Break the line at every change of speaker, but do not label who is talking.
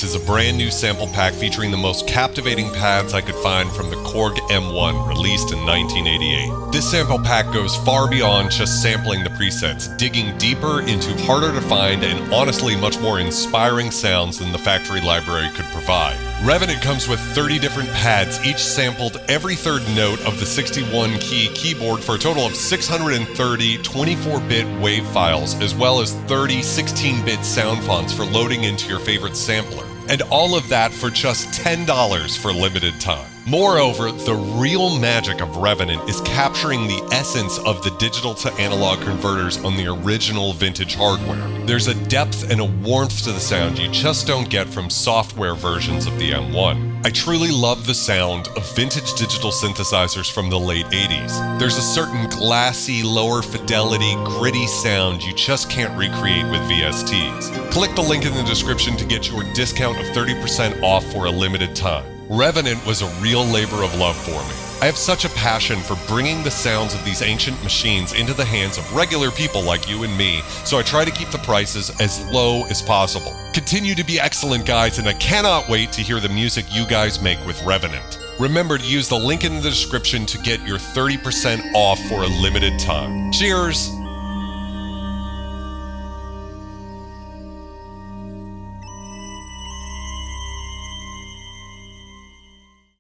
Revenant is a brand new sample pack featuring the most captivating pads I could find from the Korg M1, released in 1988. This sample pack goes far beyond just sampling the presets, digging deeper into harder to find and honestly much more inspiring sounds than the factory library could provide. Revenant comes with 30 different pads, each sampled every third note of the 61-key keyboard for a total of 630 24-bit WAV files, as well as 30 16-bit sound fonts for loading into your favorite sampler. And all of that for just $10 for limited time. Moreover, the real magic of Revenant is capturing the essence of the digital to analog converters on the original vintage hardware. There's a depth and a warmth to the sound you just don't get from software versions of the M1. I truly love the sound of vintage digital synthesizers from the late 80s. There's a certain glassy, lower fidelity, gritty sound you just can't recreate with VSTs. Click the link in the description to get your discount of 30% off for a limited time. Revenant was a real labor of love for me. I have such a passion for bringing the sounds of these ancient machines into the hands of regular people like you and me, so I try to keep the prices as low as possible. Continue to be excellent, guys, and I cannot wait to hear the music you guys make with Revenant. Remember to use the link in the description to get your 30% off for a limited time. Cheers!